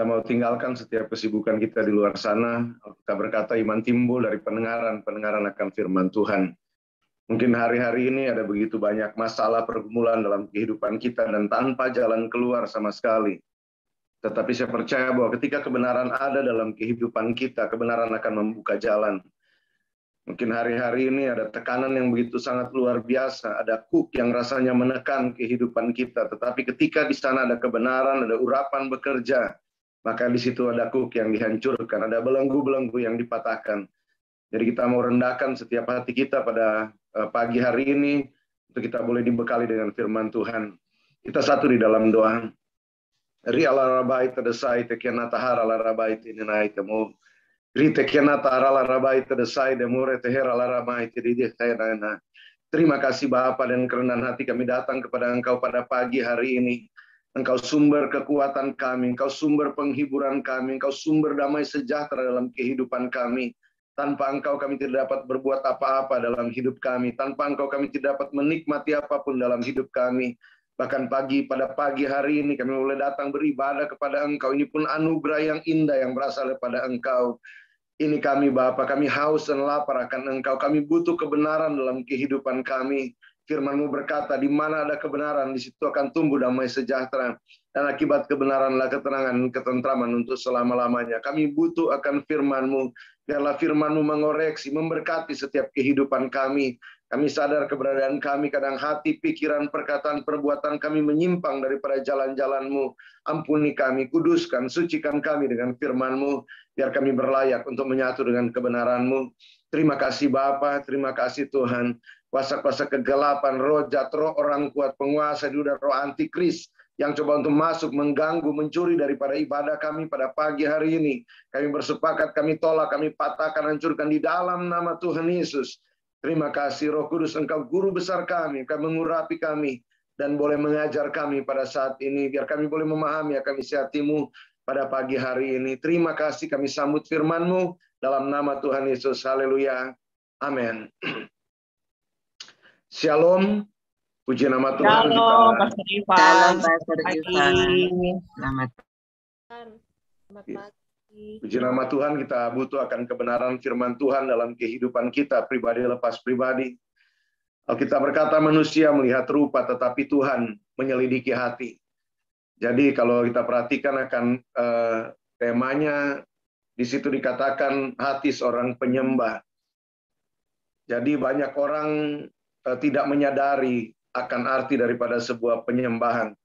Kita mau tinggalkan setiap kesibukan kita di luar sana. Kita berkata iman timbul dari pendengaran akan firman Tuhan. Mungkin hari-hari ini ada begitu banyak masalah pergumulan dalam kehidupan kita dan tanpa jalan keluar sama sekali. Tetapi saya percaya bahwa ketika kebenaran ada dalam kehidupan kita, kebenaran akan membuka jalan. Mungkin hari-hari ini ada tekanan yang begitu sangat luar biasa, ada kuk yang rasanya menekan kehidupan kita. Tetapi ketika di sana ada kebenaran, ada urapan bekerja, maka di situ ada kuk yang dihancurkan, ada belenggu-belenggu yang dipatahkan. Jadi kita mau rendahkan setiap hati kita pada pagi hari ini, untuk kita boleh dibekali dengan firman Tuhan. Kita satu di dalam doa. Ri ala rabai tadasai tekiana tahara ala rabai tinenai temu. Ri tekiana tahara ala rabai tadasai demure tehera ala rabai tidih tayana. Terima kasih Bapa, dan kerendahan hati kami datang kepada Engkau pada pagi hari ini. Engkau sumber kekuatan kami, Engkau sumber penghiburan kami, Engkau sumber damai sejahtera dalam kehidupan kami. Tanpa Engkau kami tidak dapat berbuat apa-apa dalam hidup kami. Tanpa Engkau kami tidak dapat menikmati apapun dalam hidup kami. Bahkan pada pagi hari ini kami boleh datang beribadah kepada Engkau. Ini pun anugerah yang indah yang berasal daripada Engkau. Ini kami Bapa, kami haus dan lapar akan Engkau. Kami butuh kebenaran dalam kehidupan kami. Firman-Mu berkata, di mana ada kebenaran, di situ akan tumbuh damai sejahtera. Dan akibat kebenaranlah ketenangan, ketentraman untuk selama-lamanya. Kami butuh akan firman-Mu. Biarlah firman-Mu mengoreksi, memberkati setiap kehidupan kami. Kami sadar keberadaan kami, kadang hati, pikiran, perkataan, perbuatan kami menyimpang daripada jalan-jalan-Mu. Ampuni kami, kuduskan, sucikan kami dengan firman-Mu. Biar kami berlayak untuk menyatu dengan kebenaran-Mu. Terima kasih Bapa, terima kasih Tuhan. Kuasa-kuasa kegelapan, roh jahat, roh orang kuat, penguasa di udara, roh antikris yang coba untuk masuk, mengganggu, mencuri daripada ibadah kami pada pagi hari ini. Kami bersepakat, kami tolak, kami patahkan, hancurkan di dalam nama Tuhan Yesus. Terima kasih Roh Kudus, Engkau guru besar kami, Engkau mengurapi kami, dan boleh mengajar kami pada saat ini. Biar kami boleh memahami akan isi hati-Mu pada pagi hari ini. Terima kasih, kami sambut firman-Mu dalam nama Tuhan Yesus. Haleluya. Amin. Shalom. Puji nama Tuhan. Shalom, Pastor Ivan. Shalom, Pastor Ivan. Selamat pagi. Puji nama Tuhan, kita butuh akan kebenaran firman Tuhan dalam kehidupan kita, pribadi lepas pribadi. Alkitab berkata manusia melihat rupa, tetapi Tuhan menyelidiki hati. Jadi kalau kita perhatikan akan temanya, di situ dikatakan hati seorang penyembah. Jadi banyak orang tidak menyadari akan arti daripada sebuah penyembahan.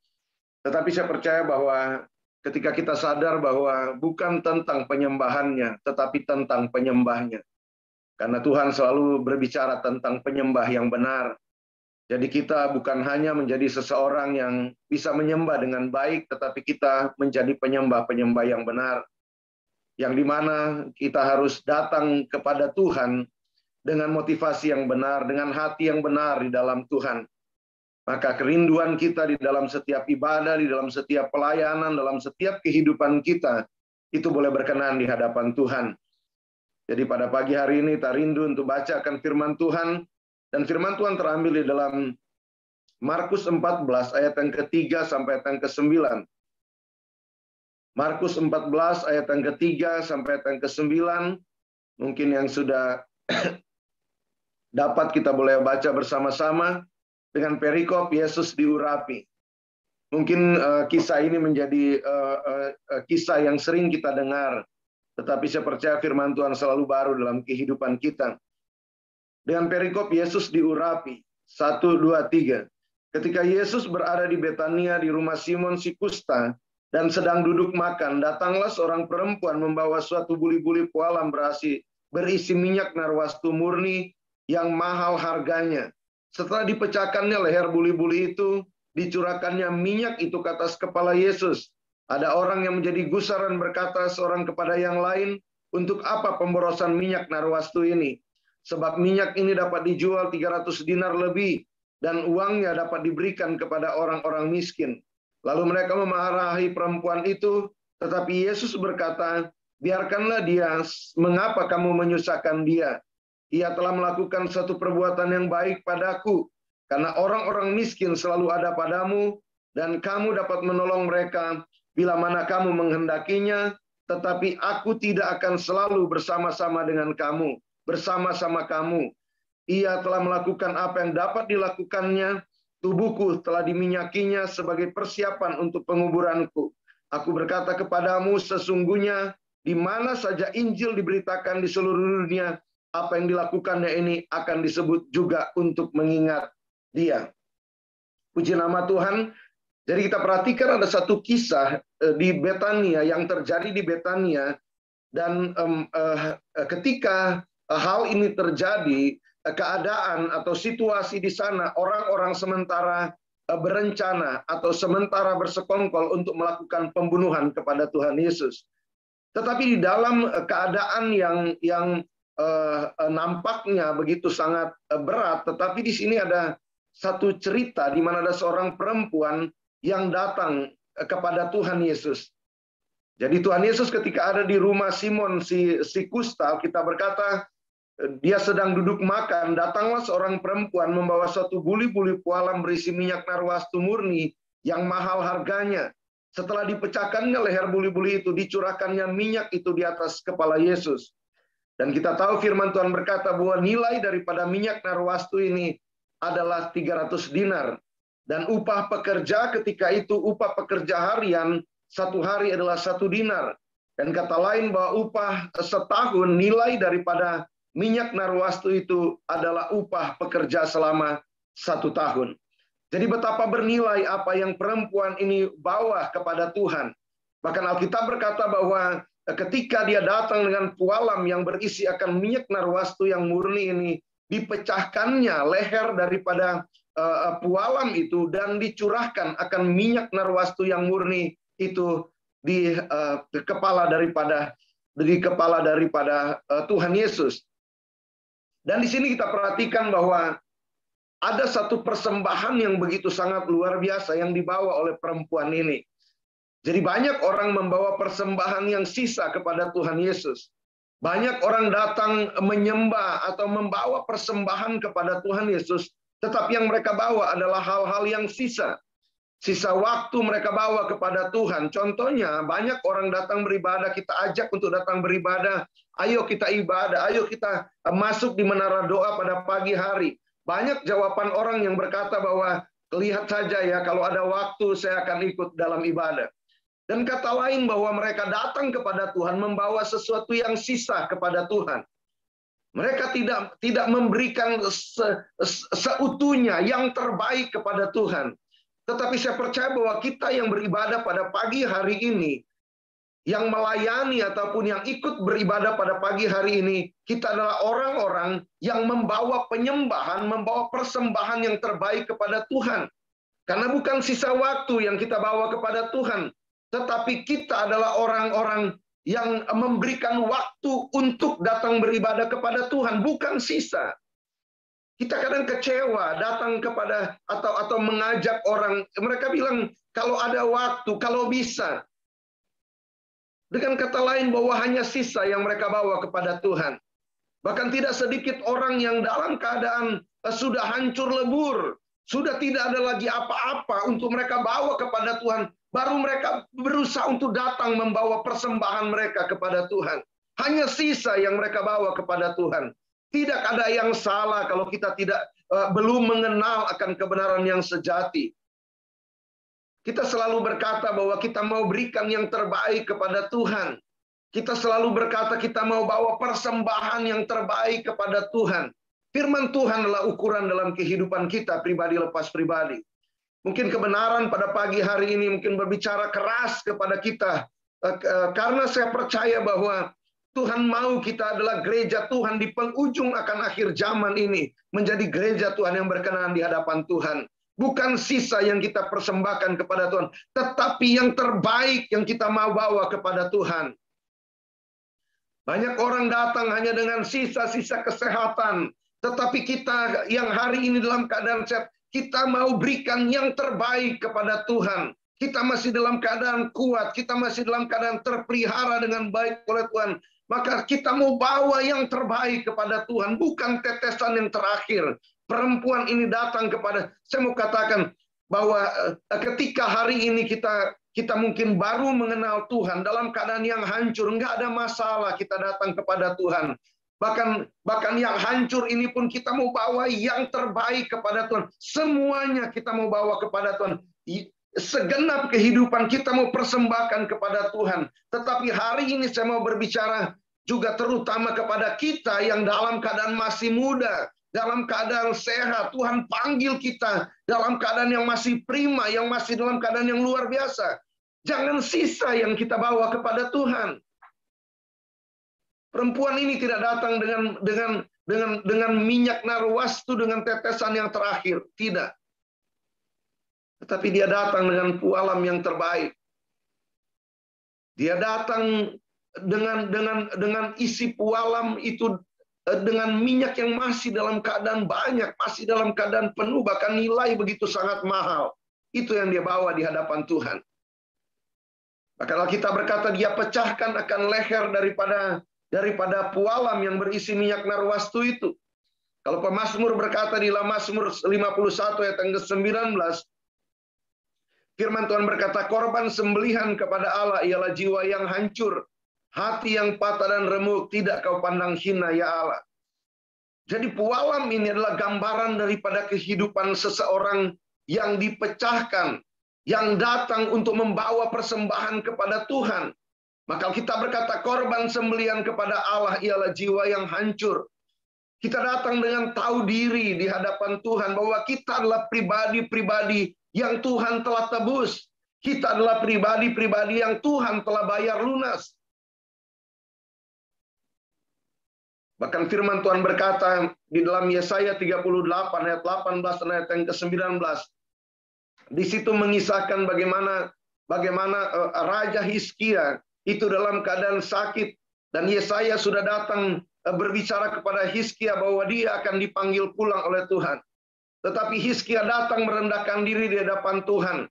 Tetapi saya percaya bahwa ketika kita sadar bahwa bukan tentang penyembahannya, tetapi tentang penyembahnya. Karena Tuhan selalu berbicara tentang penyembah yang benar. Jadi kita bukan hanya menjadi seseorang yang bisa menyembah dengan baik, tetapi kita menjadi penyembah-penyembah yang benar. Yang dimana kita harus datang kepada Tuhan dengan motivasi yang benar, dengan hati yang benar di dalam Tuhan. Maka kerinduan kita di dalam setiap ibadah, di dalam setiap pelayanan, dalam setiap kehidupan kita, itu boleh berkenan di hadapan Tuhan. Jadi pada pagi hari ini kita rindu untuk bacakan firman Tuhan. Dan firman Tuhan terambil di dalam Markus 14 ayat yang ketiga sampai ayat yang ke-9. Markus 14 ayat yang ketiga sampai ayat yang ke-9. Mungkin yang sudah dapat kita boleh baca bersama-sama. Dengan perikop Yesus diurapi. Mungkin kisah ini menjadi kisah yang sering kita dengar. Tetapi saya percaya firman Tuhan selalu baru dalam kehidupan kita. Dengan perikop Yesus diurapi. 1, 2, 3. Ketika Yesus berada di Betania di rumah Simon si kusta dan sedang duduk makan, datanglah seorang perempuan membawa suatu buli-buli pualam berisi minyak narwastu murni yang mahal harganya. Setelah dipecahkannya leher buli-buli itu, dicurahkannya minyak itu ke atas kepala Yesus. Ada orang yang menjadi gusar dan berkata seorang kepada yang lain, untuk apa pemborosan minyak narwastu ini? Sebab minyak ini dapat dijual 300 dinar lebih, dan uangnya dapat diberikan kepada orang-orang miskin. Lalu mereka memarahi perempuan itu, tetapi Yesus berkata, biarkanlah dia, mengapa kamu menyusahkan dia? Ia telah melakukan satu perbuatan yang baik padaku, karena orang-orang miskin selalu ada padamu, dan kamu dapat menolong mereka bila mana kamu menghendakinya, tetapi aku tidak akan selalu bersama-sama dengan kamu, bersama-sama kamu. Ia telah melakukan apa yang dapat dilakukannya, tubuhku telah diminyakinya sebagai persiapan untuk penguburanku. Aku berkata kepadamu, sesungguhnya di mana saja Injil diberitakan di seluruh dunia, apa yang dilakukannya ini akan disebut juga untuk mengingat dia. Puji nama Tuhan. Jadi kita perhatikan ada satu kisah di Betania yang terjadi di Betania, dan ketika hal ini terjadi, keadaan atau situasi di sana, orang-orang sementara berencana atau sementara bersekongkol untuk melakukan pembunuhan kepada Tuhan Yesus. Tetapi di dalam keadaan yang nampaknya begitu sangat berat, tetapi di sini ada satu cerita di mana ada seorang perempuan yang datang kepada Tuhan Yesus. Jadi Tuhan Yesus ketika ada di rumah Simon si kusta, kita berkata dia sedang duduk makan, datanglah seorang perempuan membawa suatu buli-buli pualam berisi minyak narwastu murni yang mahal harganya. Setelah dipecahkannya leher buli-buli itu, dicurahkannya minyak itu di atas kepala Yesus. Dan kita tahu firman Tuhan berkata bahwa nilai daripada minyak narwastu ini adalah 300 dinar. Dan upah pekerja ketika itu, upah pekerja harian, satu hari adalah 1 dinar. Dan kata lain bahwa upah setahun, nilai daripada minyak narwastu itu adalah upah pekerja selama 1 tahun. Jadi betapa bernilai apa yang perempuan ini bawa kepada Tuhan. Bahkan Alkitab berkata bahwa ketika dia datang dengan pualam yang berisi akan minyak narwastu yang murni ini, dipecahkannya leher daripada pualam itu dan dicurahkan akan minyak narwastu yang murni itu di kepala daripada Tuhan Yesus. Dan di sini kita perhatikan bahwa ada satu persembahan yang begitu sangat luar biasa yang dibawa oleh perempuan ini. Jadi banyak orang membawa persembahan yang sisa kepada Tuhan Yesus. Banyak orang datang menyembah atau membawa persembahan kepada Tuhan Yesus, tetapi yang mereka bawa adalah hal-hal yang sisa. Sisa waktu mereka bawa kepada Tuhan. Contohnya, banyak orang datang beribadah, kita ajak untuk datang beribadah. Ayo kita ibadah, ayo kita masuk di menara doa pada pagi hari. Banyak jawaban orang yang berkata bahwa, lihat saja ya, kalau ada waktu saya akan ikut dalam ibadah. Dan kata lain bahwa mereka datang kepada Tuhan membawa sesuatu yang sisa kepada Tuhan. Mereka tidak memberikan seutuhnya yang terbaik kepada Tuhan. Tetapi saya percaya bahwa kita yang beribadah pada pagi hari ini, yang melayani ataupun yang ikut beribadah pada pagi hari ini, kita adalah orang-orang yang membawa penyembahan, membawa persembahan yang terbaik kepada Tuhan. Karena bukan sisa waktu yang kita bawa kepada Tuhan, tetapi kita adalah orang-orang yang memberikan waktu untuk datang beribadah kepada Tuhan, bukan sisa. Kita kadang kecewa datang kepada atau mengajak orang, mereka bilang kalau ada waktu, kalau bisa. Dengan kata lain bahwa hanya sisa yang mereka bawa kepada Tuhan. Bahkan tidak sedikit orang yang dalam keadaan sudah hancur lebur, sudah tidak ada lagi apa-apa untuk mereka bawa kepada Tuhan. Baru mereka berusaha untuk datang membawa persembahan mereka kepada Tuhan. Hanya sisa yang mereka bawa kepada Tuhan. Tidak ada yang salah kalau kita belum mengenal akan kebenaran yang sejati. Kita selalu berkata bahwa kita mau berikan yang terbaik kepada Tuhan. Kita selalu berkata kita mau bawa persembahan yang terbaik kepada Tuhan. Firman Tuhan adalah ukuran dalam kehidupan kita pribadi lepas pribadi. Mungkin kebenaran pada pagi hari ini mungkin berbicara keras kepada kita. Karena saya percaya bahwa Tuhan mau kita adalah gereja Tuhan di penghujung akan akhir zaman ini. Menjadi gereja Tuhan yang berkenan di hadapan Tuhan. Bukan sisa yang kita persembahkan kepada Tuhan. Tetapi yang terbaik yang kita mau bawa kepada Tuhan. Banyak orang datang hanya dengan sisa-sisa kesehatan. Tetapi kita yang hari ini dalam keadaan sehat. Kita mau berikan yang terbaik kepada Tuhan. Kita masih dalam keadaan kuat. Kita masih dalam keadaan terpelihara dengan baik oleh Tuhan. Maka kita mau bawa yang terbaik kepada Tuhan, bukan tetesan yang terakhir. Perempuan ini datang kepada, saya mau katakan bahwa ketika hari ini kita kita mungkin baru mengenal Tuhan dalam keadaan yang hancur, nggak ada masalah kita datang kepada Tuhan. Bahkan yang hancur ini pun kita mau bawa yang terbaik kepada Tuhan. Semuanya kita mau bawa kepada Tuhan. Segenap kehidupan kita mau persembahkan kepada Tuhan. Tetapi hari ini saya mau berbicara juga terutama kepada kita yang dalam keadaan masih muda, dalam keadaan sehat. Tuhan panggil kita dalam keadaan yang masih prima, yang masih dalam keadaan yang luar biasa. Jangan sisa yang kita bawa kepada Tuhan. Perempuan ini tidak datang dengan minyak narwastu dengan tetesan yang terakhir, tidak. Tetapi dia datang dengan pualam yang terbaik. Dia datang dengan isi pualam itu dengan minyak yang masih dalam keadaan banyak, masih dalam keadaan penuh, bahkan nilai begitu sangat mahal. Itu yang dia bawa di hadapan Tuhan. Maka kita berkata dia pecahkan akan leher daripada pualam yang berisi minyak narwastu itu. Kalau pemazmur berkata di dalam Mazmur 51 ayat yang ke-19, firman Tuhan berkata, korban sembelihan kepada Allah ialah jiwa yang hancur, hati yang patah dan remuk, tidak kau pandang hina ya Allah. Jadi pualam ini adalah gambaran daripada kehidupan seseorang yang dipecahkan, yang datang untuk membawa persembahan kepada Tuhan. Maka kita berkata korban sembelihan kepada Allah ialah jiwa yang hancur. Kita datang dengan tahu diri di hadapan Tuhan bahwa kita adalah pribadi-pribadi yang Tuhan telah tebus. Kita adalah pribadi-pribadi yang Tuhan telah bayar lunas. Bahkan firman Tuhan berkata di dalam Yesaya 38 ayat 18 dan ayat yang ke-19. Di situ mengisahkan bagaimana Raja Hizkia itu dalam keadaan sakit, dan Yesaya sudah datang berbicara kepada Hizkia bahwa dia akan dipanggil pulang oleh Tuhan. Tetapi Hizkia datang merendahkan diri di hadapan Tuhan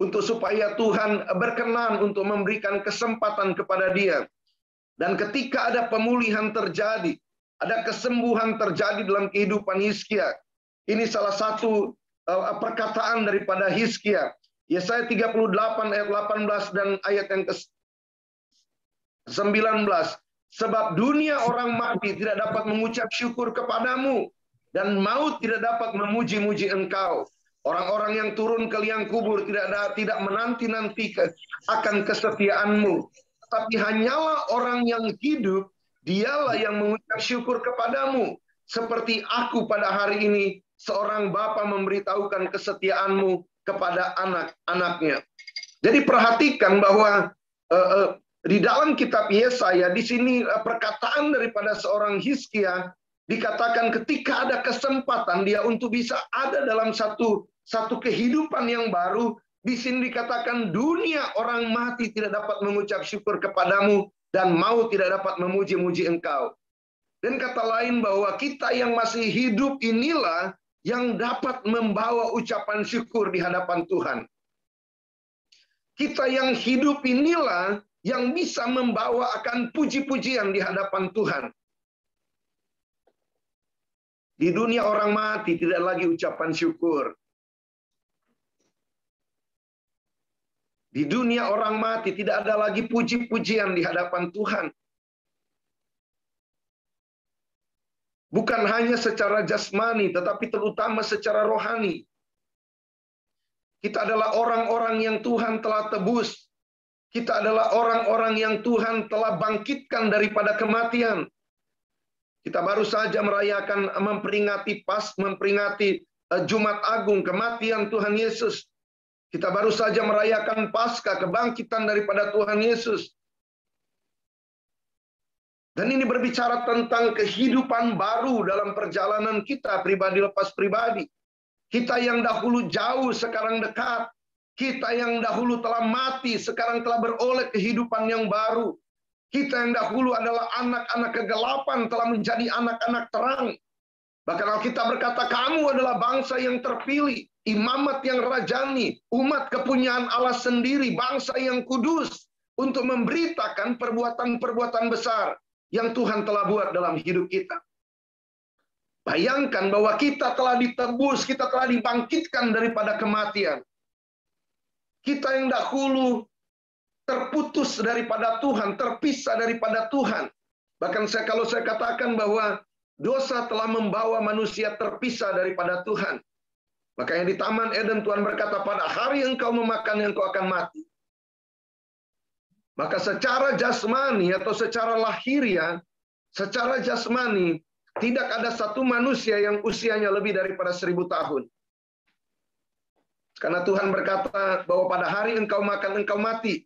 untuk supaya Tuhan berkenan untuk memberikan kesempatan kepada dia. Dan ketika ada pemulihan terjadi, ada kesembuhan terjadi dalam kehidupan Hizkia. Ini salah satu perkataan daripada Hizkia. Yesaya 38 ayat 18 dan ayat yang ke-19. Sebab dunia orang mati tidak dapat mengucap syukur kepadamu, dan maut tidak dapat memuji-muji engkau. Orang-orang yang turun ke liang kubur tidak menanti-nanti akan kesetiaanmu. Tapi hanyalah orang yang hidup, dialah yang mengucap syukur kepadamu. Seperti aku pada hari ini, seorang bapa memberitahukan kesetiaanmu kepada anak-anaknya. Jadi perhatikan bahwa di dalam kitab Yesaya, di sini perkataan daripada seorang Hizkia dikatakan ketika ada kesempatan dia untuk bisa ada dalam satu kehidupan yang baru. Di sini dikatakan dunia orang mati tidak dapat mengucap syukur kepadamu, dan maut tidak dapat memuji-muji engkau. Dan kata lain bahwa kita yang masih hidup inilah yang dapat membawa ucapan syukur di hadapan Tuhan. Kita yang hidup inilah yang bisa membawa akan puji-pujian di hadapan Tuhan. Di dunia orang mati tidak lagi ucapan syukur. Di dunia orang mati tidak ada lagi puji-pujian di hadapan Tuhan. Bukan hanya secara jasmani, tetapi terutama secara rohani. Kita adalah orang-orang yang Tuhan telah tebus. Kita adalah orang-orang yang Tuhan telah bangkitkan daripada kematian. Kita baru saja merayakan, memperingati Jumat Agung, kematian Tuhan Yesus. Kita baru saja merayakan Paskah, kebangkitan daripada Tuhan Yesus. Dan ini berbicara tentang kehidupan baru dalam perjalanan kita pribadi lepas pribadi. Kita yang dahulu jauh sekarang dekat. Kita yang dahulu telah mati sekarang telah beroleh kehidupan yang baru. Kita yang dahulu adalah anak-anak kegelapan telah menjadi anak-anak terang. Bahkan Alkitab berkata kamu adalah bangsa yang terpilih, imamat yang rajani, umat kepunyaan Allah sendiri, bangsa yang kudus, untuk memberitakan perbuatan-perbuatan besar yang Tuhan telah buat dalam hidup kita. Bayangkan bahwa kita telah ditebus, kita telah dibangkitkan daripada kematian. Kita yang dahulu terputus daripada Tuhan, terpisah daripada Tuhan. Bahkan kalau saya katakan bahwa dosa telah membawa manusia terpisah daripada Tuhan. Makanya di Taman Eden Tuhan berkata, pada hari engkau memakan, engkau akan mati. Maka secara jasmani atau secara lahiriah, secara jasmani, tidak ada satu manusia yang usianya lebih daripada 1000 tahun. Karena Tuhan berkata bahwa pada hari engkau makan, engkau mati.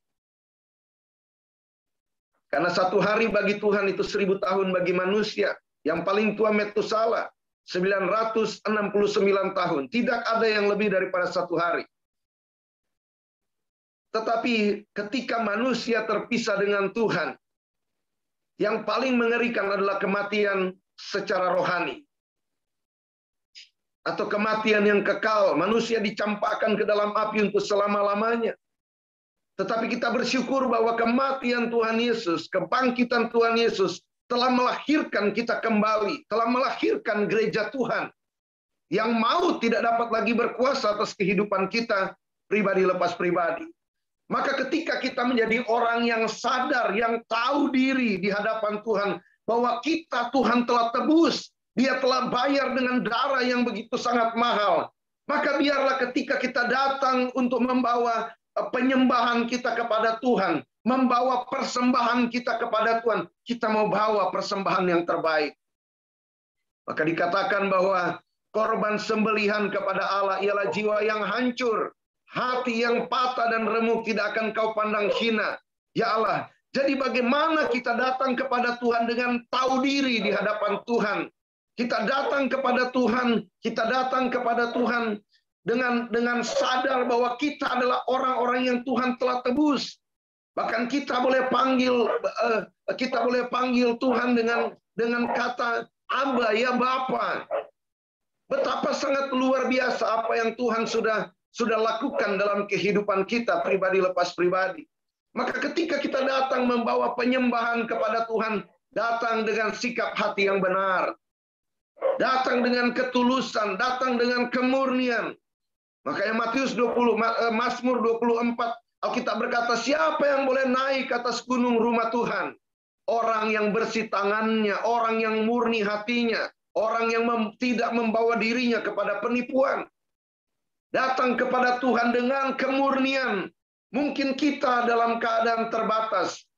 Karena satu hari bagi Tuhan itu 1000 tahun bagi manusia. Yang paling tua Metusala, 969 tahun. Tidak ada yang lebih daripada satu hari. Tetapi ketika manusia terpisah dengan Tuhan, yang paling mengerikan adalah kematian secara rohani. Atau kematian yang kekal. Manusia dicampakkan ke dalam api untuk selama-lamanya. Tetapi kita bersyukur bahwa kematian Tuhan Yesus, kebangkitan Tuhan Yesus, telah melahirkan kita kembali. Telah melahirkan gereja Tuhan. Yang maut tidak dapat lagi berkuasa atas kehidupan kita, pribadi lepas pribadi. Maka ketika kita menjadi orang yang sadar, yang tahu diri di hadapan Tuhan, bahwa kita Tuhan telah tebus, Dia telah bayar dengan darah yang begitu sangat mahal. Maka biarlah ketika kita datang untuk membawa penyembahan kita kepada Tuhan, membawa persembahan kita kepada Tuhan, kita mau bawa persembahan yang terbaik. Maka dikatakan bahwa korban sembelihan kepada Allah ialah jiwa yang hancur, hati yang patah dan remuk tidak akan kau pandang hina. Ya Allah, jadi bagaimana kita datang kepada Tuhan dengan tahu diri di hadapan Tuhan. Kita datang kepada Tuhan, kita datang kepada Tuhan dengan sadar bahwa kita adalah orang-orang yang Tuhan telah tebus. Bahkan kita boleh panggil Tuhan dengan kata Aba, ya Bapa. Betapa sangat luar biasa apa yang Tuhan sudah lakukan dalam kehidupan kita pribadi lepas pribadi. Maka ketika kita datang membawa penyembahan kepada Tuhan, datang dengan sikap hati yang benar. Datang dengan ketulusan, datang dengan kemurnian. Makanya Mazmur 24, Alkitab berkata, siapa yang boleh naik ke atas gunung rumah Tuhan? Orang yang bersih tangannya, orang yang murni hatinya, orang yang tidak membawa dirinya kepada penipuan. Datang kepada Tuhan dengan kemurnian. Mungkin kita dalam keadaan terbatas.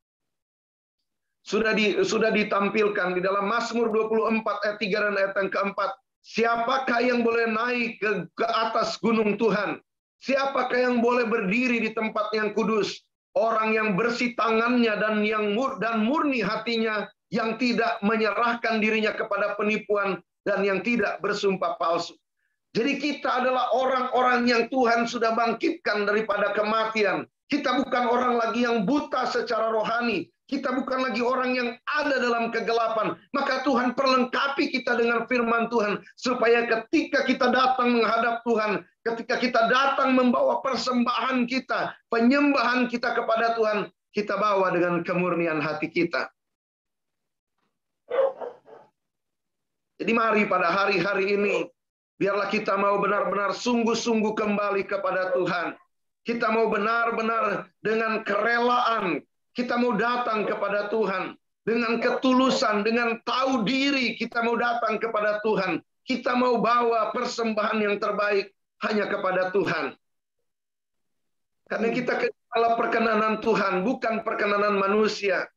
Sudah ditampilkan di dalam Mazmur 24 ayat 3 dan ayat yang keempat. Siapakah yang boleh naik ke atas gunung Tuhan? Siapakah yang boleh berdiri di tempat yang kudus? Orang yang bersih tangannya dan murni hatinya, yang tidak menyerahkan dirinya kepada penipuan dan yang tidak bersumpah palsu. Jadi kita adalah orang-orang yang Tuhan sudah bangkitkan daripada kematian. Kita bukan orang lagi yang buta secara rohani. Kita bukan lagi orang yang ada dalam kegelapan. Maka Tuhan perlengkapi kita dengan firman Tuhan. Supaya ketika kita datang menghadap Tuhan, ketika kita datang membawa persembahan kita, penyembahan kita kepada Tuhan, kita bawa dengan kemurnian hati kita. Jadi mari pada hari-hari ini, biarlah kita mau benar-benar sungguh-sungguh kembali kepada Tuhan. Kita mau benar-benar dengan kerelaan, kita mau datang kepada Tuhan. Dengan ketulusan, dengan tahu diri, kita mau datang kepada Tuhan. Kita mau bawa persembahan yang terbaik hanya kepada Tuhan. Karena kita adalah perkenanan Tuhan, bukan perkenanan manusia.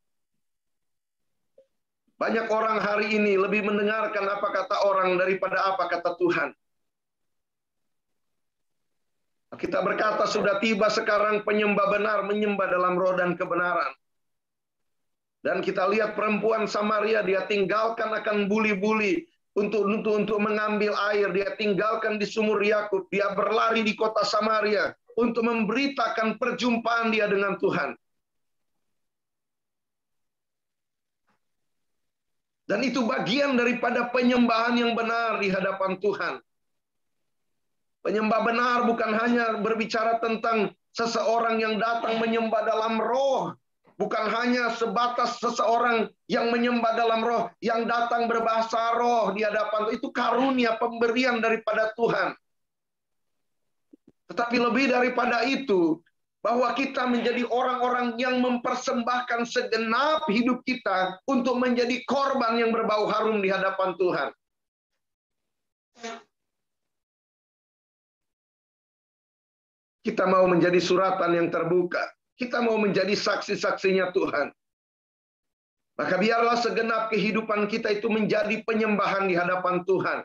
Banyak orang hari ini lebih mendengarkan apa kata orang daripada apa kata Tuhan. Kita berkata sudah tiba sekarang penyembah benar menyembah dalam roh dan kebenaran. Dan kita lihat perempuan Samaria, dia tinggalkan akan buli-buli untuk mengambil air. Dia tinggalkan di sumur Yakub. Dia berlari di kota Samaria untuk memberitakan perjumpaan dia dengan Tuhan. Dan itu bagian daripada penyembahan yang benar di hadapan Tuhan. Penyembah benar bukan hanya berbicara tentang seseorang yang datang menyembah dalam roh. Bukan hanya sebatas seseorang yang menyembah dalam roh, yang datang berbahasa roh di hadapan Tuhan. Itu karunia pemberian daripada Tuhan. Tetapi lebih daripada itu, bahwa kita menjadi orang-orang yang mempersembahkan segenap hidup kita untuk menjadi korban yang berbau harum di hadapan Tuhan. Kita mau menjadi suratan yang terbuka. Kita mau menjadi saksi-saksinya Tuhan. Maka biarlah segenap kehidupan kita itu menjadi penyembahan di hadapan Tuhan.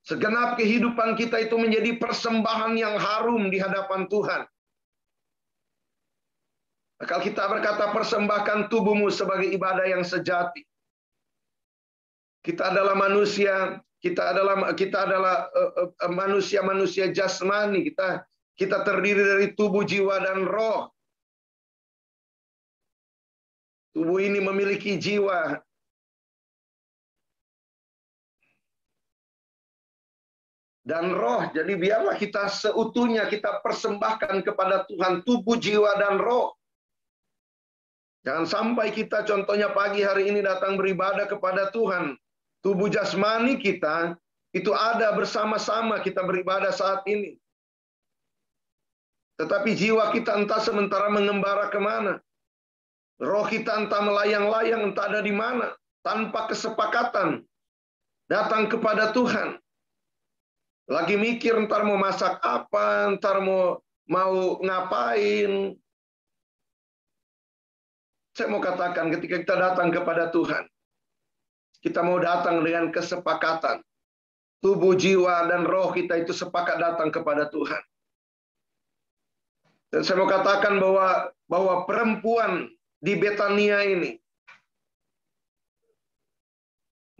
Segenap kehidupan kita itu menjadi persembahan yang harum di hadapan Tuhan. Maka kita berkata, persembahkan tubuhmu sebagai ibadah yang sejati. Kita adalah manusia, kita adalah manusia-manusia jasmani. Kita terdiri dari tubuh, jiwa, dan roh. Tubuh ini memiliki jiwa. Dan roh. Jadi biarlah kita seutuhnya kita persembahkan kepada Tuhan tubuh, jiwa, dan roh. Jangan sampai kita contohnya pagi hari ini datang beribadah kepada Tuhan. Tubuh jasmani kita itu ada bersama-sama kita beribadah saat ini. Tetapi jiwa kita entah sementara mengembara kemana. Roh kita entah melayang-layang, entah ada di mana. Tanpa kesepakatan. Datang kepada Tuhan. Lagi mikir ntar mau masak apa, ntar mau ngapain. Saya mau katakan ketika kita datang kepada Tuhan, kita mau datang dengan kesepakatan. Tubuh, jiwa, dan roh kita itu sepakat datang kepada Tuhan. Dan saya mau katakan bahwa perempuan di Betania ini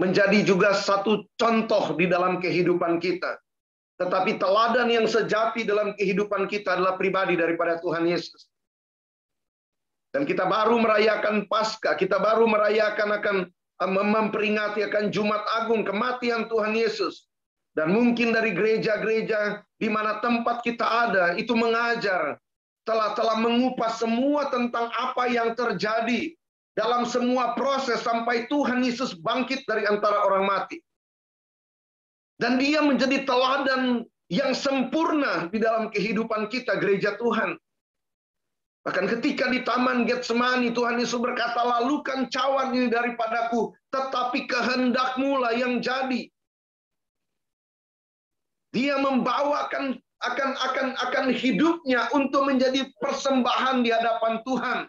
menjadi juga satu contoh di dalam kehidupan kita. Tetapi teladan yang sejati dalam kehidupan kita adalah pribadi daripada Tuhan Yesus. Dan kita baru merayakan Paskah, kita baru merayakan akan memperingati akan Jumat Agung, kematian Tuhan Yesus. Dan mungkin dari gereja-gereja di mana tempat kita ada, itu mengajar, telah mengupas semua tentang apa yang terjadi dalam semua proses sampai Tuhan Yesus bangkit dari antara orang mati. Dan dia menjadi teladan yang sempurna di dalam kehidupan kita, gereja Tuhan. Bahkan ketika di Taman Getsemani, Tuhan Yesus berkata, lalukan cawan ini daripadaku, tetapi kehendakmu lah yang jadi. Dia membawakan akan hidupnya untuk menjadi persembahan di hadapan Tuhan.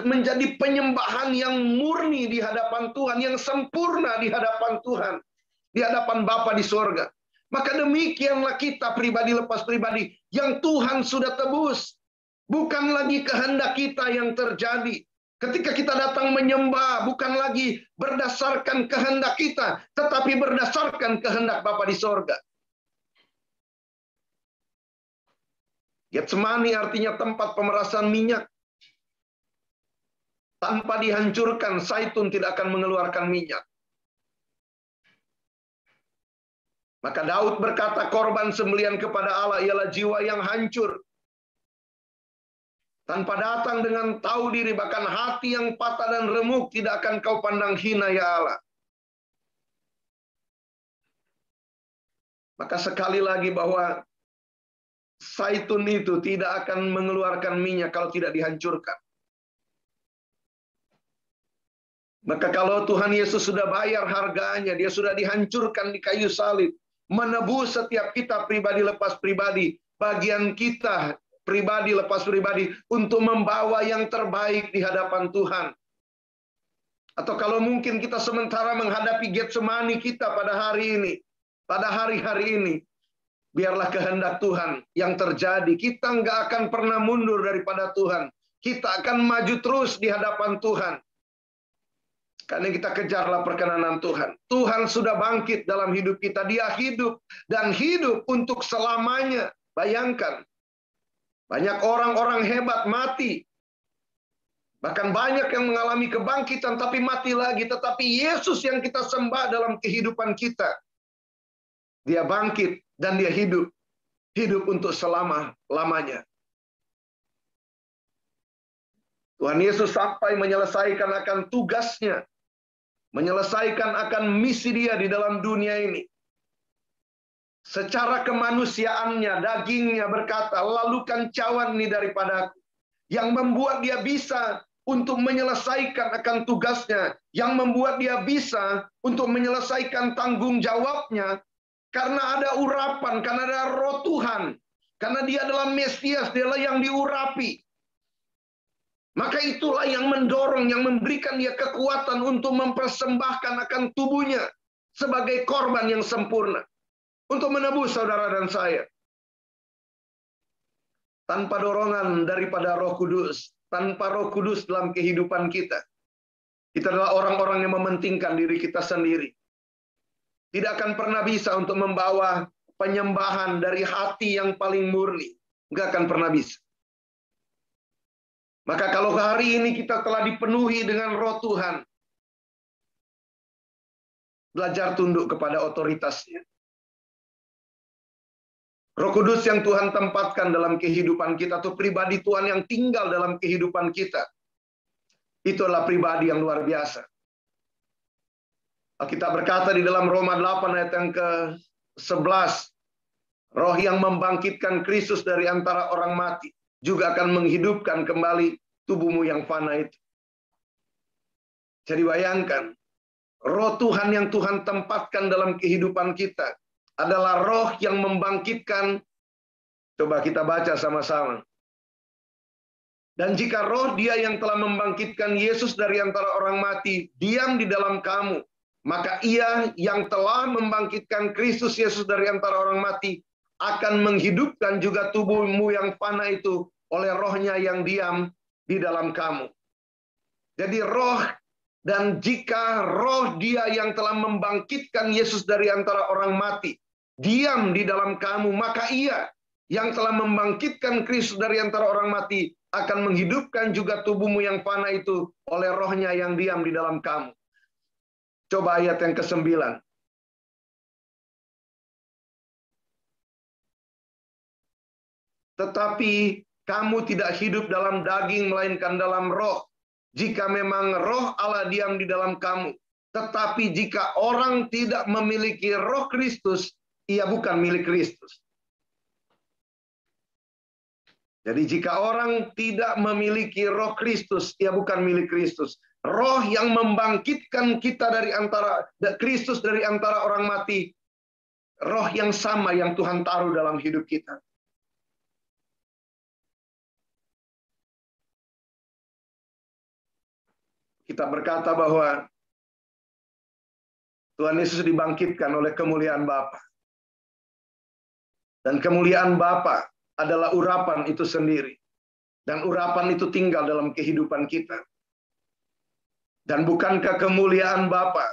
Menjadi penyembahan yang murni di hadapan Tuhan, yang sempurna di hadapan Tuhan, di hadapan Bapa di sorga. Maka demikianlah kita pribadi lepas pribadi yang Tuhan sudah tebus. Bukan lagi kehendak kita yang terjadi. Ketika kita datang menyembah, bukan lagi berdasarkan kehendak kita, tetapi berdasarkan kehendak Bapa di sorga. Getsemani artinya tempat pemerasan minyak. Tanpa dihancurkan, zaitun tidak akan mengeluarkan minyak. Maka Daud berkata, korban sembelian kepada Allah ialah jiwa yang hancur. Tanpa datang dengan tahu diri, bahkan hati yang patah dan remuk tidak akan kau pandang hina ya Allah. Maka sekali lagi bahwa zaitun itu tidak akan mengeluarkan minyak kalau tidak dihancurkan. Maka kalau Tuhan Yesus sudah bayar harganya, dia sudah dihancurkan di kayu salib, menebus setiap kita pribadi lepas pribadi, bagian kita pribadi lepas pribadi untuk membawa yang terbaik di hadapan Tuhan. Atau kalau mungkin kita sementara menghadapi Getsemani kita pada hari ini, pada hari-hari ini, biarlah kehendak Tuhan yang terjadi. Kita nggak akan pernah mundur daripada Tuhan. Kita akan maju terus di hadapan Tuhan. Karena kita kejarlah perkenanan Tuhan. Tuhan sudah bangkit dalam hidup kita. Dia hidup dan hidup untuk selamanya. Bayangkan. Banyak orang-orang hebat mati. Bahkan banyak yang mengalami kebangkitan tapi mati lagi. Tetapi Yesus yang kita sembah dalam kehidupan kita, dia bangkit dan dia hidup. Hidup untuk selama-lamanya. Tuhan Yesus sampai menyelesaikan akan tugasnya. Menyelesaikan akan misi dia di dalam dunia ini. Secara kemanusiaannya, dagingnya berkata, lalukan cawan ini daripadaku. Yang membuat dia bisa untuk menyelesaikan akan tugasnya. Yang membuat dia bisa untuk menyelesaikan tanggung jawabnya. Karena ada urapan, karena ada roh Tuhan. Karena dia adalah Mesias, dia adalah yang diurapi. Maka itulah yang mendorong, yang memberikan dia kekuatan untuk mempersembahkan akan tubuhnya sebagai korban yang sempurna. Untuk menebus saudara dan saya. Tanpa dorongan daripada Roh Kudus. Tanpa Roh Kudus dalam kehidupan kita. Kita adalah orang-orang yang mementingkan diri kita sendiri. Tidak akan pernah bisa untuk membawa penyembahan dari hati yang paling murni. Nggak akan pernah bisa. Maka kalau hari ini kita telah dipenuhi dengan Roh Tuhan. Belajar tunduk kepada otoritasnya. Roh Kudus yang Tuhan tempatkan dalam kehidupan kita, atau pribadi Tuhan yang tinggal dalam kehidupan kita, itulah pribadi yang luar biasa. Kita berkata di dalam Roma 8 ayat yang ke-11, roh yang membangkitkan Kristus dari antara orang mati, juga akan menghidupkan kembali tubuhmu yang fana itu. Jadi bayangkan, roh Tuhan yang Tuhan tempatkan dalam kehidupan kita, adalah roh yang membangkitkan. Coba kita baca sama-sama. Dan jika roh dia yang telah membangkitkan Yesus dari antara orang mati diam di dalam kamu, maka ia yang telah membangkitkan Kristus Yesus dari antara orang mati akan menghidupkan juga tubuhmu yang fana itu oleh rohnya yang diam di dalam kamu. Jadi roh, dan jika roh dia yang telah membangkitkan Yesus dari antara orang mati diam di dalam kamu, maka ia yang telah membangkitkan Kristus dari antara orang mati akan menghidupkan juga tubuhmu yang fana itu oleh rohnya yang diam di dalam kamu. Coba ayat yang ke-9. Tetapi kamu tidak hidup dalam daging, melainkan dalam roh. Jika memang roh Allah diam di dalam kamu. Tetapi jika orang tidak memiliki roh Kristus, ia bukan milik Kristus. Jadi jika orang tidak memiliki roh Kristus, ia bukan milik Kristus. Roh yang membangkitkan kita dari antara Kristus dari antara orang mati, roh yang sama yang Tuhan taruh dalam hidup kita. Kita berkata bahwa Tuhan Yesus dibangkitkan oleh kemuliaan Bapa. Dan kemuliaan Bapa adalah urapan itu sendiri. Dan urapan itu tinggal dalam kehidupan kita. Dan bukankah kemuliaan Bapa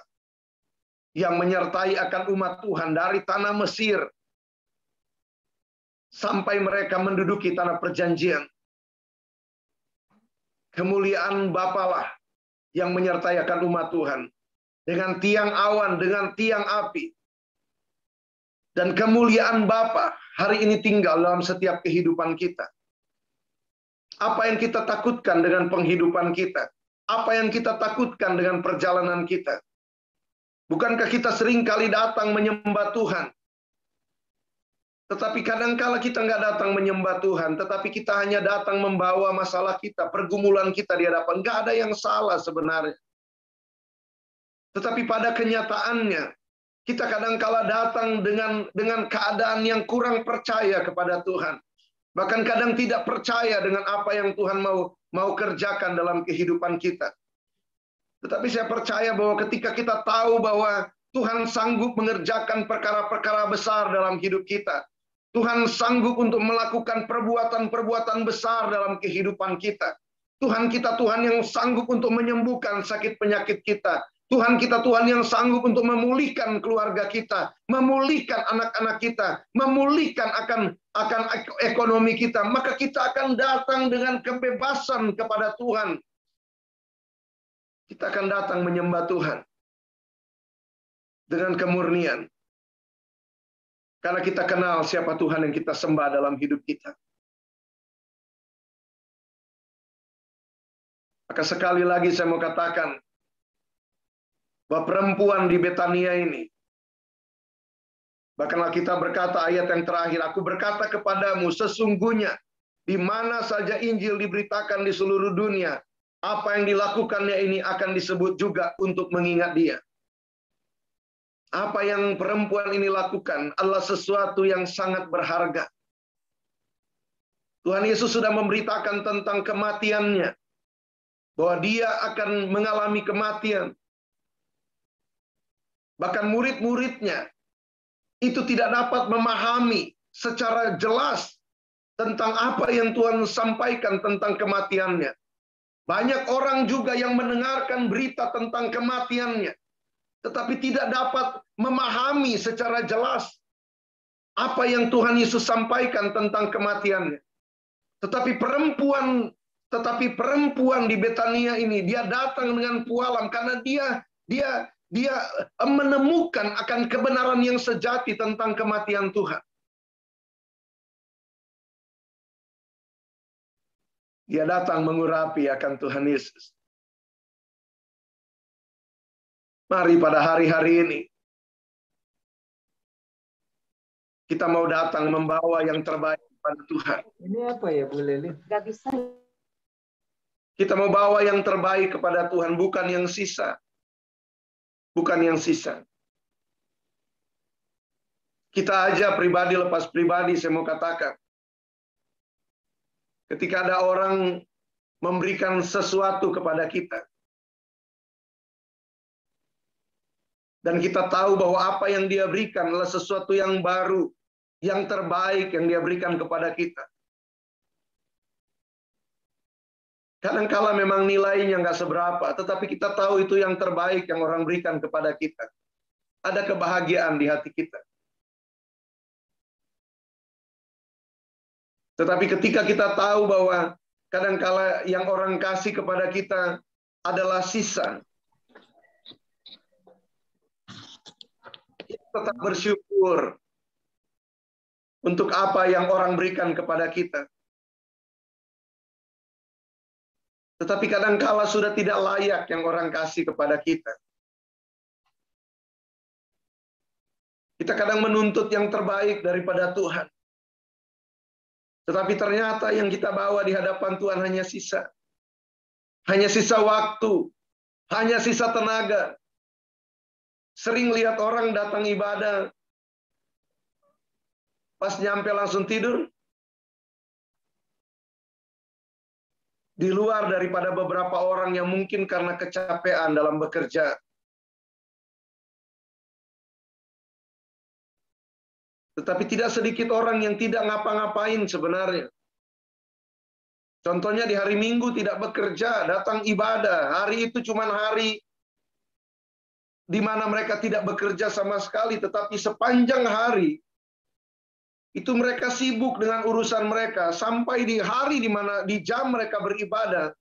yang menyertai akan umat Tuhan dari tanah Mesir sampai mereka menduduki tanah perjanjian. Kemuliaan Bapa lah yang menyertai akan umat Tuhan. Dengan tiang awan, dengan tiang api. Dan kemuliaan Bapa hari ini tinggal dalam setiap kehidupan kita. Apa yang kita takutkan dengan penghidupan kita? Apa yang kita takutkan dengan perjalanan kita? Bukankah kita sering kali datang menyembah Tuhan? Tetapi kadangkala kita nggak datang menyembah Tuhan, tetapi kita hanya datang membawa masalah kita, pergumulan kita di hadapan. Nggak ada yang salah sebenarnya. Tetapi pada kenyataannya, kita kadangkala datang dengan keadaan yang kurang percaya kepada Tuhan. Bahkan kadang tidak percaya dengan apa yang Tuhan mau kerjakan dalam kehidupan kita. Tetapi saya percaya bahwa ketika kita tahu bahwa Tuhan sanggup mengerjakan perkara-perkara besar dalam hidup kita. Tuhan sanggup untuk melakukan perbuatan-perbuatan besar dalam kehidupan kita. Tuhan kita Tuhan yang sanggup untuk menyembuhkan sakit penyakit kita. Tuhan kita Tuhan yang sanggup untuk memulihkan keluarga kita, memulihkan anak-anak kita, memulihkan akan ekonomi kita. Maka kita akan datang dengan kebebasan kepada Tuhan. Kita akan datang menyembah Tuhan dengan kemurnian. Karena kita kenal siapa Tuhan yang kita sembah dalam hidup kita. Maka sekali lagi saya mau katakan bahwa perempuan di Betania ini Bahkan Alkitab berkata ayat yang terakhir, aku berkata kepadamu, sesungguhnya di mana saja Injil diberitakan di seluruh dunia, apa yang dilakukannya ini akan disebut juga untuk mengingat dia. Apa yang perempuan ini lakukan adalah sesuatu yang sangat berharga. Tuhan Yesus sudah memberitakan tentang kematiannya, bahwa dia akan mengalami kematian. Bahkan murid-muridnya itu tidak dapat memahami secara jelas tentang apa yang Tuhan sampaikan tentang kematiannya. Banyak orang juga yang mendengarkan berita tentang kematiannya, tetapi tidak dapat memahami secara jelas apa yang Tuhan Yesus sampaikan tentang kematiannya. Tetapi perempuan di Betania ini, dia datang dengan pualam karena dia menemukan akan kebenaran yang sejati tentang kematian Tuhan. Dia datang mengurapi akan Tuhan Yesus. Mari pada hari-hari ini kita mau datang membawa yang terbaik kepada Tuhan. Ini apa ya, Bu Leli? Gak bisa. Kita mau bawa yang terbaik kepada Tuhan, bukan yang sisa. Bukan yang sisa. Kita aja pribadi lepas pribadi, saya mau katakan. Ketika ada orang memberikan sesuatu kepada kita, dan kita tahu bahwa apa yang dia berikan adalah sesuatu yang baru, yang terbaik yang dia berikan kepada kita. Kadang-kala memang nilainya nggak seberapa, tetapi kita tahu itu yang terbaik yang orang berikan kepada kita. Ada kebahagiaan di hati kita. Tetapi ketika kita tahu bahwa kadang-kala yang orang kasih kepada kita adalah sisa, kita tetap bersyukur untuk apa yang orang berikan kepada kita. Tetapi kadang-kala sudah tidak layak yang orang kasih kepada kita. Kita kadang menuntut yang terbaik daripada Tuhan. Tetapi ternyata yang kita bawa di hadapan Tuhan hanya sisa. Hanya sisa waktu. Hanya sisa tenaga. Sering lihat orang datang ibadah, pas nyampe langsung tidur. Di luar daripada beberapa orang yang mungkin karena kecapean dalam bekerja. Tetapi tidak sedikit orang yang tidak ngapa-ngapain sebenarnya. Contohnya di hari Minggu tidak bekerja, datang ibadah. Hari itu cuma hari di mana mereka tidak bekerja sama sekali, tetapi sepanjang hari itu mereka sibuk dengan urusan mereka, sampai di hari di mana di jam mereka beribadah,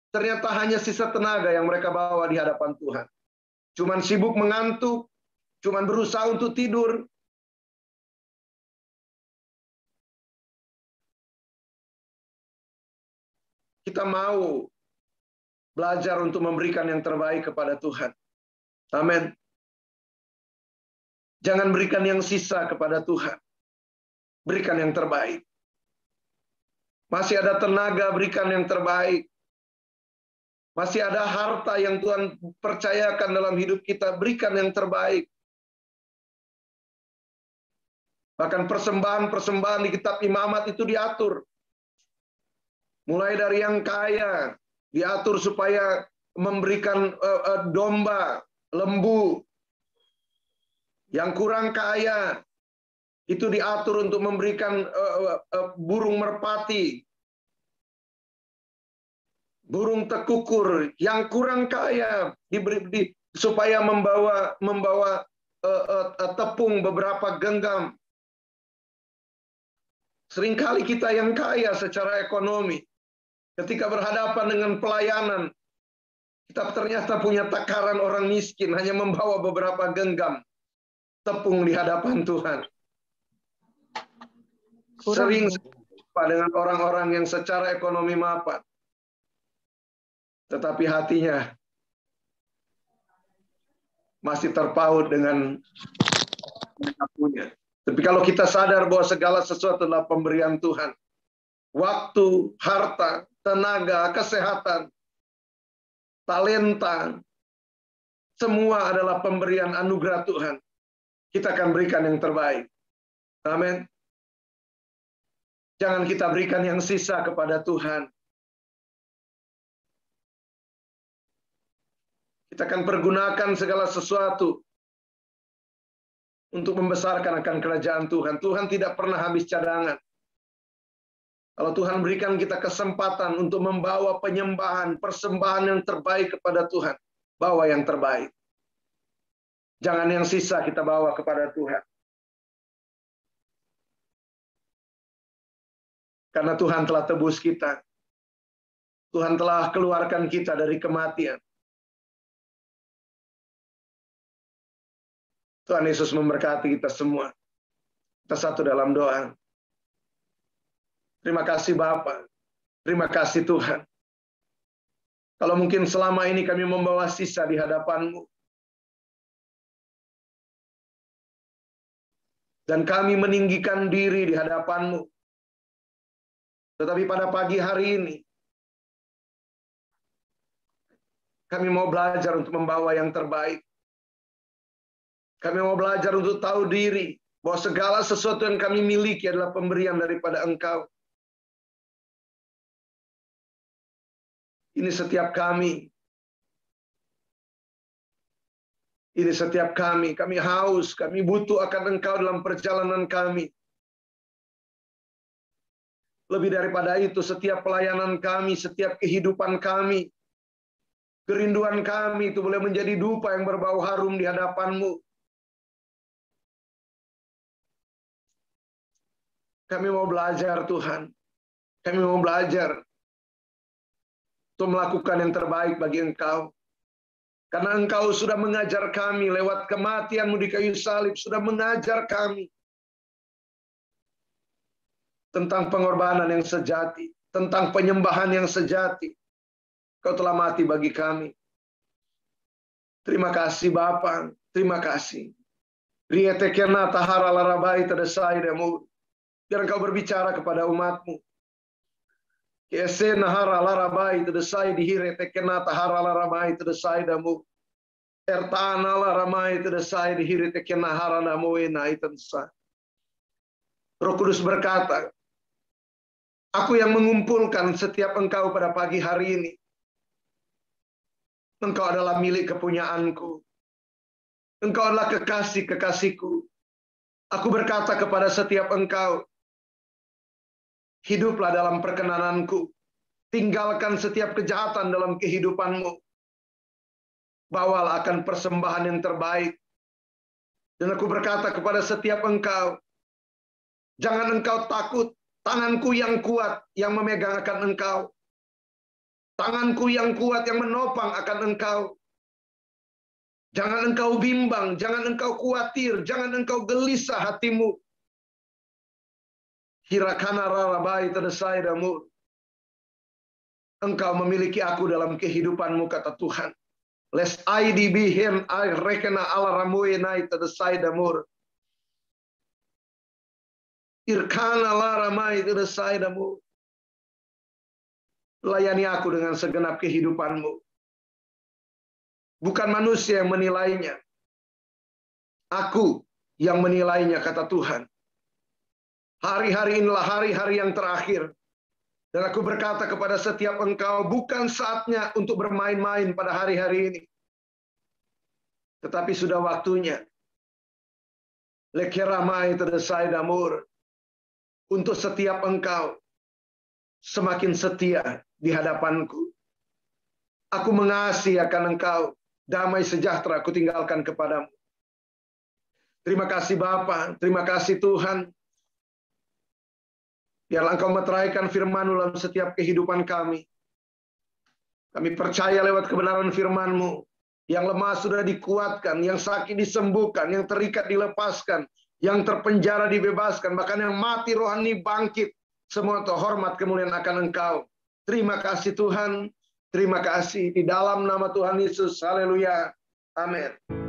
ternyata hanya sisa tenaga yang mereka bawa di hadapan Tuhan. Cuman sibuk mengantuk, cuman berusaha untuk tidur. Kita mau belajar untuk memberikan yang terbaik kepada Tuhan. Amin. Jangan berikan yang sisa kepada Tuhan. Berikan yang terbaik. Masih ada tenaga, berikan yang terbaik. Masih ada harta yang Tuhan percayakan dalam hidup kita, berikan yang terbaik. Bahkan persembahan-persembahan di kitab Imamat itu diatur. Mulai dari yang kaya, diatur supaya memberikan domba, lembu. Yang kurang kaya, itu diatur untuk memberikan burung merpati, burung tekukur. Yang kurang kaya supaya membawa tepung beberapa genggam. Seringkali kita yang kaya secara ekonomi, ketika berhadapan dengan pelayanan, kita ternyata punya takaran orang miskin, hanya membawa beberapa genggam tepung di hadapan Tuhan. Sering dengan orang-orang yang secara ekonomi mapan, tetapi hatinya masih terpaut dengan mereka punya. Tapi kalau kita sadar bahwa segala sesuatu adalah pemberian Tuhan, waktu, harta, tenaga, kesehatan, talenta, semua adalah pemberian anugerah Tuhan. Kita akan berikan yang terbaik. Amin. Jangan kita berikan yang sisa kepada Tuhan. Kita akan pergunakan segala sesuatu untuk membesarkan akan kerajaan Tuhan. Tuhan tidak pernah habis cadangan. Kalau Tuhan berikan kita kesempatan untuk membawa penyembahan, persembahan yang terbaik kepada Tuhan, bawa yang terbaik. Jangan yang sisa kita bawa kepada Tuhan. Karena Tuhan telah tebus kita. Tuhan telah keluarkan kita dari kematian. Tuhan Yesus memberkati kita semua. Kita satu dalam doa. Terima kasih Bapa. Terima kasih Tuhan. Kalau mungkin selama ini kami membawa sisa di hadapan-Mu. Dan kami meninggikan diri di hadapan-Mu. Tetapi pada pagi hari ini, kami mau belajar untuk membawa yang terbaik. Kami mau belajar untuk tahu diri bahwa segala sesuatu yang kami miliki adalah pemberian daripada Engkau. Ini setiap kami. Ini setiap kami. Kami haus, kami butuh akan Engkau dalam perjalanan kami. Lebih daripada itu, setiap pelayanan kami, setiap kehidupan kami, kerinduan kami itu boleh menjadi dupa yang berbau harum di hadapan-Mu. Kami mau belajar Tuhan. Kami mau belajar untuk melakukan yang terbaik bagi Engkau. Karena Engkau sudah mengajar kami lewat kematian-Mu di kayu salib, sudah mengajar kami tentang pengorbanan yang sejati, tentang penyembahan yang sejati. Kau telah mati bagi kami. Terima kasih Bapa, terima kasih. Rietekena tahara larabai tadasai demu. Biar Engkau berbicara kepada umat-Mu. Kiese nahara larabai tadasai dihiretekena tahara larabai tadasai demu. Ertana laramai tadasai dihiretekena hara namu enaitansa. Roh Kudus berkata, Aku yang mengumpulkan setiap engkau pada pagi hari ini. Engkau adalah milik kepunyaanku. Engkau adalah kekasih-kekasihku. Aku berkata kepada setiap engkau, hiduplah dalam perkenananku. Tinggalkan setiap kejahatan dalam kehidupanmu. Bawalah akan persembahan yang terbaik. Dan aku berkata kepada setiap engkau, jangan engkau takut. Tanganku yang kuat yang memegang akan engkau. Tanganku yang kuat yang menopang akan engkau. Jangan engkau bimbang, jangan engkau khawatir, jangan engkau gelisah hatimu. Hirakana rarabai tadasai damu. Engkau memiliki aku dalam kehidupanmu, kata Tuhan. Les aidi bihem ai rekena ala ramue nai tadasai damur. Irkana laramai tadasai damu. Layani aku dengan segenap kehidupanmu. Bukan manusia yang menilainya. Aku yang menilainya, kata Tuhan. Hari-hari inilah hari-hari yang terakhir. Dan aku berkata kepada setiap engkau, bukan saatnya untuk bermain-main pada hari-hari ini. Tetapi sudah waktunya. Lekeramai tadasai damur. Untuk setiap engkau semakin setia di hadapanku. Aku mengasihi akan engkau. Damai sejahtera aku tinggalkan kepadamu. Terima kasih Bapa, terima kasih Tuhan. Biarlah Engkau meteraikan firman-Mu dalam setiap kehidupan kami. Kami percaya lewat kebenaran firman-Mu. Yang lemah sudah dikuatkan, yang sakit disembuhkan, yang terikat dilepaskan, yang terpenjara dibebaskan, bahkan yang mati rohani bangkit. Semua hormat kemuliaan akan Engkau. Terima kasih Tuhan. Terima kasih di dalam nama Tuhan Yesus. Haleluya. Amin.